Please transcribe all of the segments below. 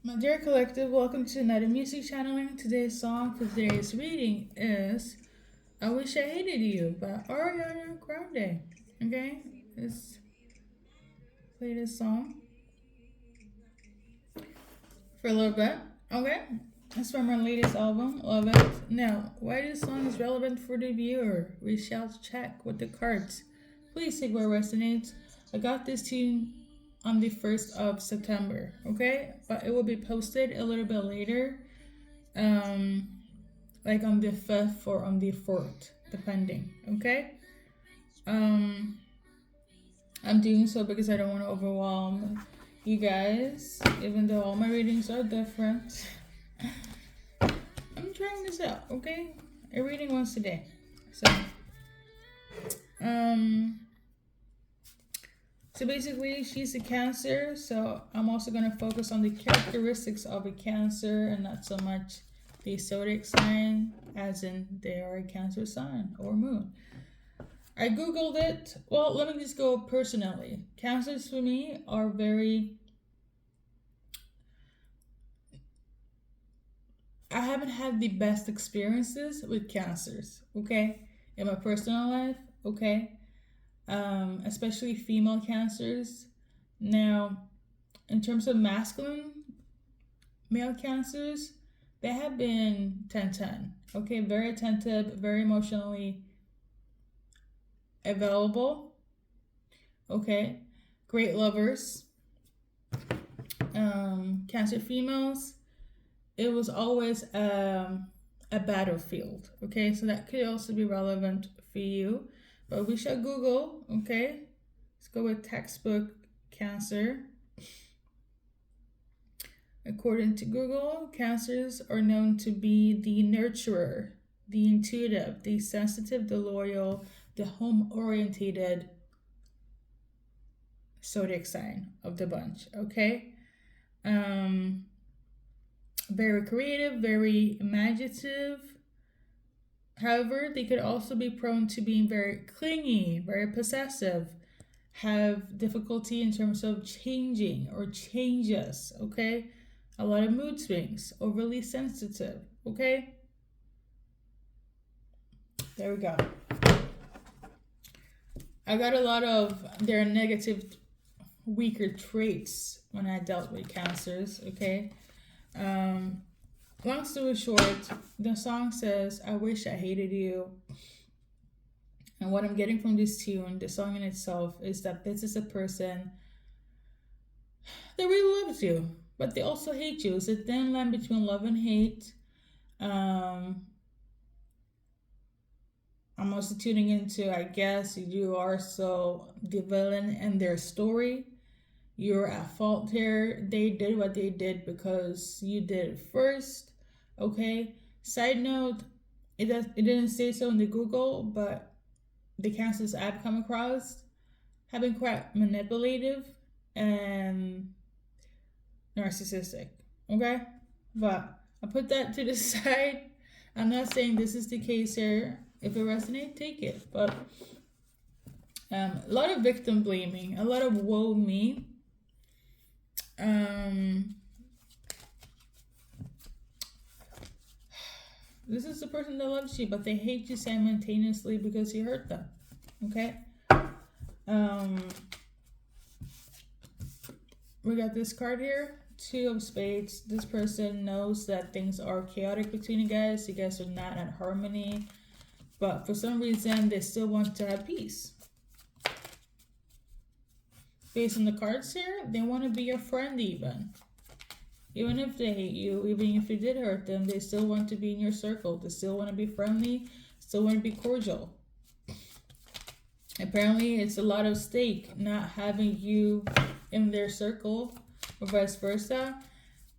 My dear collective, welcome to another music channeling. Today's song for today's reading is I Wish I Hated You by Ariana Grande. Okay, let's play this song for a little bit. Okay, it's from her latest album, Love It. Now, why this song is relevant for the viewer, we shall check with the cards. Please take what resonates. I got this tune on the 1st of September, okay? But it will be posted a little bit later. Um, like on the 5th or on the 4th, depending. Okay. Um, I'm doing so because I don't want to overwhelm you guys, even though all my readings are different. I'm trying this out. Okay, a reading once a day. So, um, so basically, she's a Cancer. So I'm also gonna focus on the characteristics of a Cancer and not so much the zodiac sign, as in they are a Cancer sign or moon. I googled it. Well, let me just go personally. Cancers for me are very. I haven't had the best experiences with cancers. Okay, in my personal life. Okay, especially female cancers. Now, in terms of masculine male cancers, they have been 10-10. Okay, very attentive, very emotionally available. Okay, great lovers. Cancer females, it was always a battlefield. Okay, so that could also be relevant for you. But we shall Google. Okay, let's go with textbook Cancer. According to Google, Cancers are known to be the nurturer, the intuitive, the sensitive, the loyal, the home orientated zodiac sign of the bunch. Okay. Um, Very creative, very imaginative. However, they could also be prone to being very clingy, very possessive, have difficulty in terms of changing or changes, okay? A lot of mood swings, overly sensitive, okay? There we go. I got a lot of their negative, weaker traits when I dealt with cancers, okay? Um, Long story short, the song says, I wish I hated you. And what I'm getting from this tune, the song in itself, is that this is a person that really loves you, but they also hate you. It's a thin line between love and hate. Um, I'm also tuning into, I guess, you are so the villain in their story. You're at fault here. They did what they did because you did it first. Okay. Side note, it didn't say so in the Google, but the cancers I've come across have been quite manipulative and narcissistic. Okay? But I put that to the side. I'm not saying this is the case here. If it resonates, take it. But a lot of victim blaming, a lot of woe me. This is the person that loves you, but they hate you simultaneously because you hurt them. Okay? We got this card here, Two of Spades. This person knows that things are chaotic between you guys. You guys are not in harmony, but for some reason they still want to have peace. Based on the cards here, they want to be your friend even. Even if they hate you, even if you did hurt them, they still want to be in your circle. They still want to be friendly, still want to be cordial. Apparently, it's a lot of stake not having you in their circle or vice versa.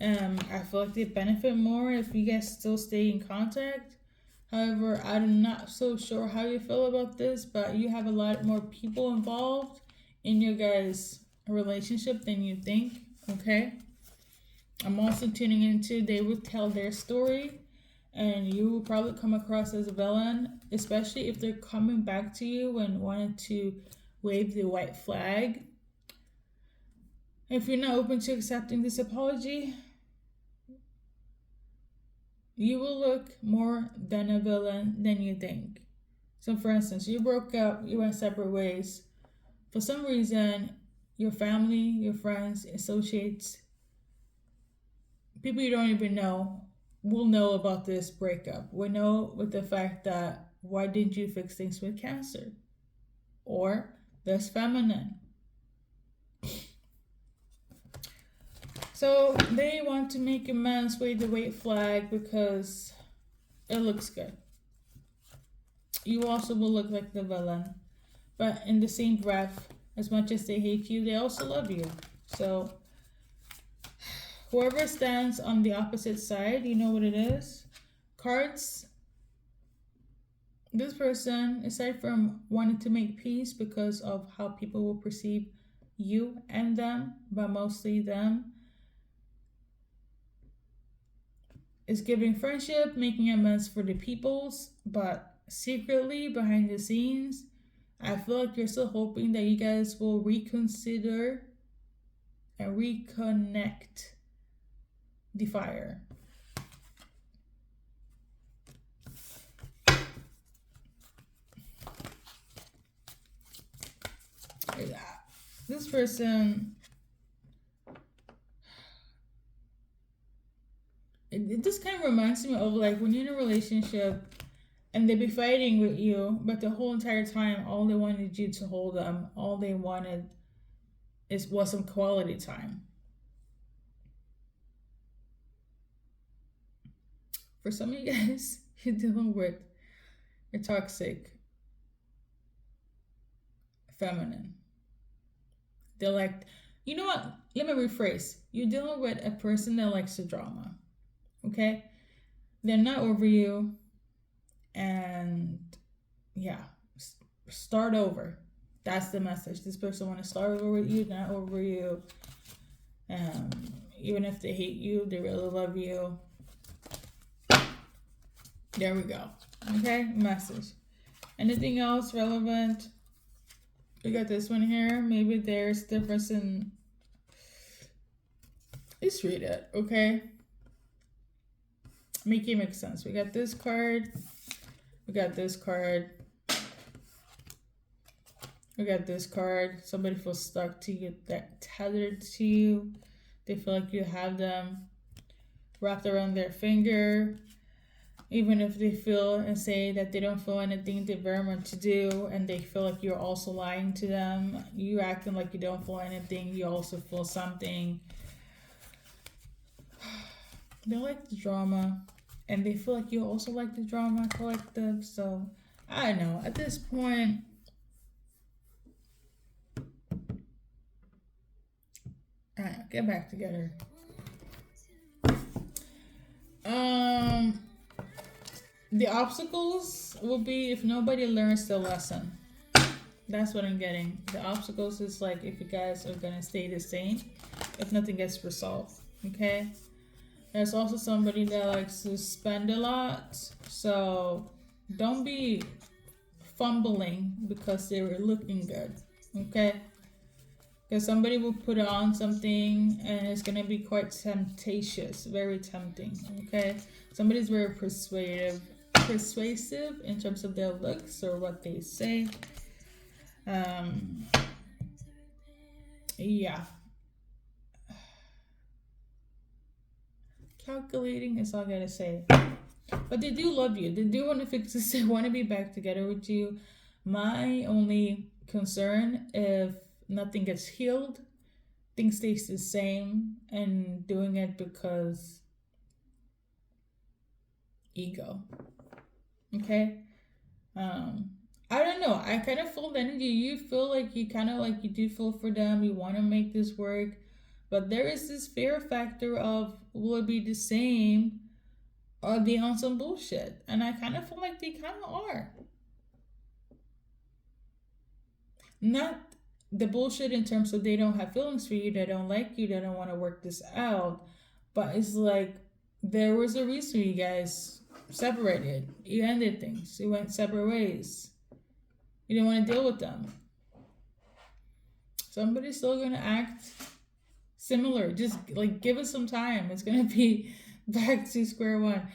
I feel like they benefit more if you guys still stay in contact. However, I'm not so sure how you feel about this, but you have a lot more people involved in your guys' relationship than you think, okay? I'm also tuning into they would tell their story and you will probably come across as a villain, especially if they're coming back to you and wanted to wave the white flag. If you're not open to accepting this apology, you will look more than a villain than you think. So, for instance, you broke up, you went separate ways. For some reason, your family, your friends, associates, people you don't even know will know about this breakup. We know with the fact that why didn't you fix things with Cancer? Or that's feminine. So they want to make amends, wave the white flag because it looks good. You also will look like the villain. But in the same breath, as much as they hate you, they also love you. So whoever stands on the opposite side, you know what it is? Cards, this person, aside from wanting to make peace because of how people will perceive you and them, but mostly them, is giving friendship, making amends for the peoples, but secretly behind the scenes, I feel like you're still hoping that you guys will reconsider and reconnect the fire. This person, it just kind of reminds me of like when you're in a relationship and they be fighting with you, but the whole entire time, all they wanted you to hold them, all they wanted was some quality time. For some of you guys, you're dealing with a toxic feminine. They're like, you know what? Let me rephrase. You're dealing with a person that likes the drama. Okay? They're not over you. And yeah, start over. That's the message. This person want to start over with you, not over you. Even if they hate you, they really love you. There we go. Okay, message. Anything else relevant? We got this one here. Maybe there's difference in. Let's read it, okay? Make it make sense. We got this card. We got this card. We got this card. Somebody feels stuck to you, that tethered to you. They feel like you have them wrapped around their finger. Even if they feel and say that they don't feel anything they very much to do, and they feel like you're also lying to them, you acting like you don't feel anything, you also feel something. They like the drama, and they feel like you also like the drama collective. So I don't know. At this point, I don't know, get back together. The obstacles will be if nobody learns the lesson. That's what I'm getting. The obstacles is like if you guys are gonna stay the same, if nothing gets resolved. Okay. There's also somebody that likes to spend a lot, so don't be fumbling because they were looking good. Okay. Because somebody will put on something and it's gonna be quite temptatious, very tempting. Okay. Somebody's very persuasive in terms of their looks or what they say. Yeah. Calculating is all I gotta say. But they do love you. They do want to fix this. They want to be back together with you. My only concern, if nothing gets healed, things stays the same, and doing it because ego. Okay. I don't know. I kind of feel the energy. You feel like you kind of like you do feel for them. You want to make this work, but there is this fear factor of will it be the same, or are they on some bullshit? And I kind of feel like they kind of are. Not the bullshit in terms of they don't have feelings for you, they don't like you, they don't want to work this out, but it's like there was a reason you guys separated. You ended things. You went separate ways. You didn't want to deal with them. Somebody's still gonna act similar. Just like give it some time. It's gonna be back to square one.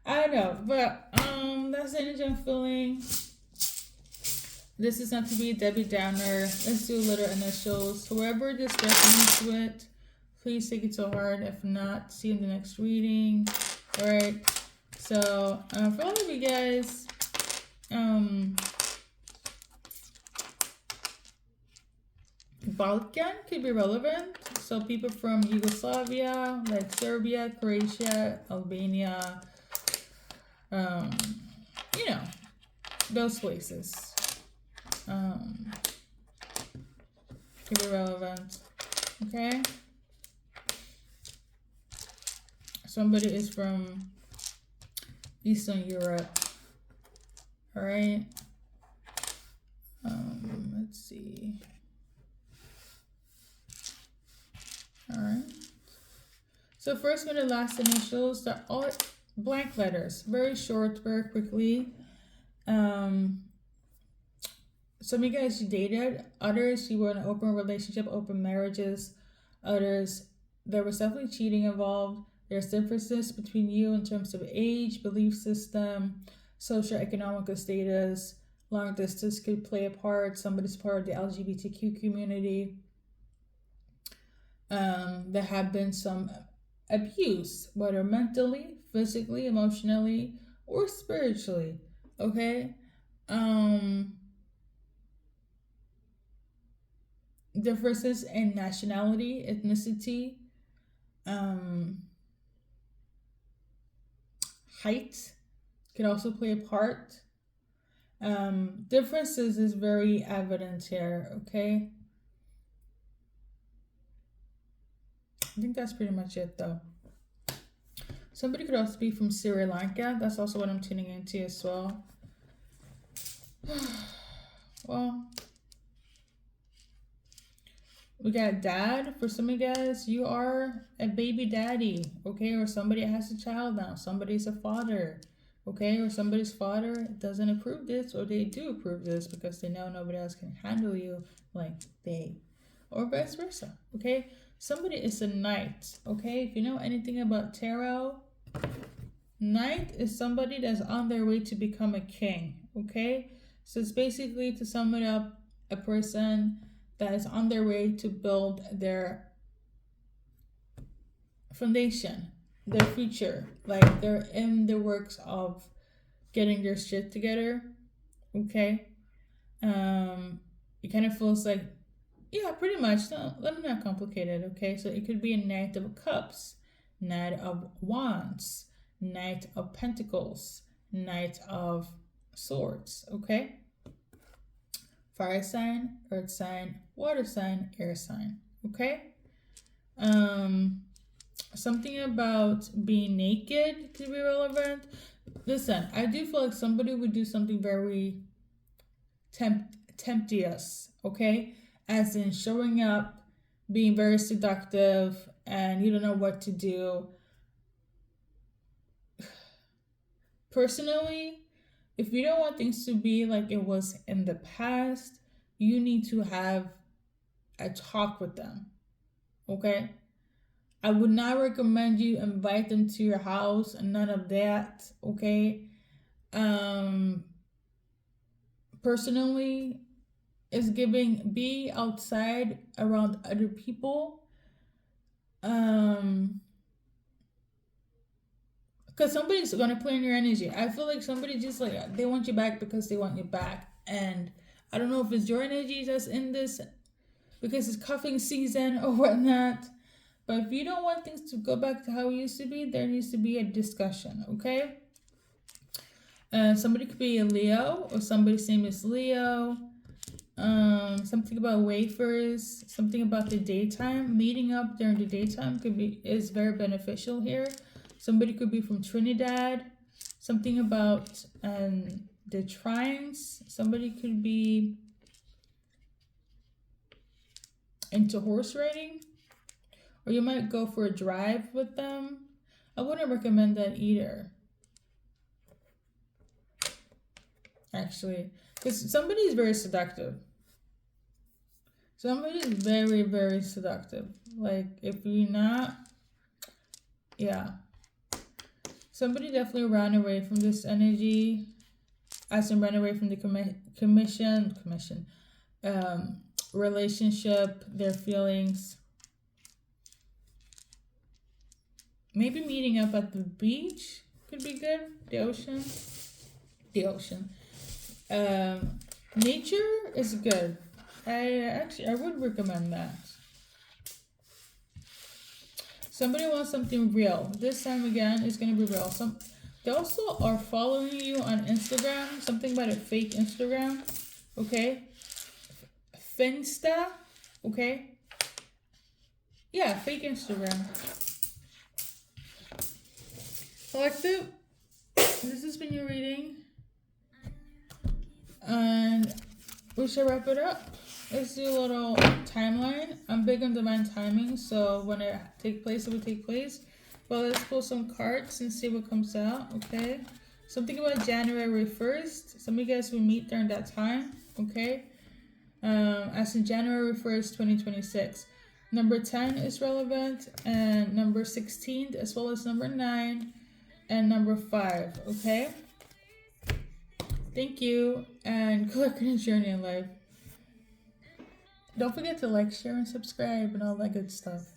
I know, but that's the energy I'm feeling. This is not to be a Debbie Downer. Let's do a little initials. Whoever this resonates with, please take it to heart. If not, see you in the next reading. All right. So for all of you guys, Balkan could be relevant. So people from Yugoslavia, like Serbia, Croatia, Albania, you know, those places. Could be relevant. Okay. Somebody is from Eastern Europe. All right. Let's see. All right. So first, middle, last initials. They're all blank letters. Very short, very quickly. Some of you guys you dated. Others you were in an open relationship, open marriages. Others there was definitely cheating involved. There's differences between you in terms of age, belief system, socioeconomic status. Long distance could play a part. Somebody's part of the LGBTQ community. There have been some abuse, whether mentally, physically, emotionally, or spiritually. Okay? Differences in nationality, ethnicity, height could also play a part. Differences is very evident here, okay? I think that's pretty much it though. Somebody could also be from Sri Lanka. That's also what I'm tuning into as well. Well, we got dad. For some of you guys, you are a baby daddy, okay? Or somebody has a child now. Somebody's a father, okay? Or somebody's father doesn't approve this, or they do approve this because they know nobody else can handle you like they. Or vice versa, okay? Somebody is a knight, okay? If you know anything about tarot, knight is somebody that's on their way to become a king, okay? So it's basically to sum it up, a person that is on their way to build their foundation, their future. Like they're in the works of getting their shit together, okay? It kind of feels like, yeah, pretty much. No, let me not complicate it, okay? So it could be a Knight of Cups, Knight of Wands, Knight of Pentacles, Knight of Swords, okay? Fire sign, earth sign, water sign, air sign, okay? Something about being naked could be relevant. Listen, I do feel like somebody would do something very temptuous, okay? As in showing up, being very seductive, and you don't know what to do. Personally, if you don't want things to be like it was in the past, you need to have a talk with them, okay? I would not recommend you invite them to your house and none of that, okay? Personally, it's giving be outside around other people. Because somebody's gonna play in your energy. I feel like somebody just like they want you back because they want you back, and I don't know if it's your energy that's in this because it's cuffing season or whatnot. But if you don't want things to go back to how it used to be, there needs to be a discussion, okay? Somebody could be a Leo or somebody's name is Leo. Something about wafers, something about the daytime. Meeting up during the daytime is very beneficial here. Somebody could be from Trinidad. Something about the trines. Somebody could be into horse riding. Or you might go for a drive with them. I wouldn't recommend that either. Actually. Because somebody is very seductive. Somebody is very, very seductive. Like, if you're not... Yeah. Somebody definitely ran away from this energy, as in ran away from the commission, relationship, their feelings. Maybe meeting up at the beach could be good. The ocean. The ocean. Nature is good. I would recommend that. Somebody wants something real. This time again, it's gonna be real. They also are following you on Instagram. Something about a fake Instagram. Okay. Finsta. Okay. Yeah, fake Instagram. Collective, this has been your reading. And we should wrap it up. Let's do a little timeline. I'm big on divine timing, so when it take place, it will take place. But let's pull some cards and see what comes out, okay? Something about January 1st. Some of you guys will meet during that time, okay? As in January 1st, 2026. Number 10 is relevant, and number 16, as well as number 9 and number 5, okay? Thank you, and good luck in your journey in life. Don't forget to like, share, and subscribe, and all that good stuff.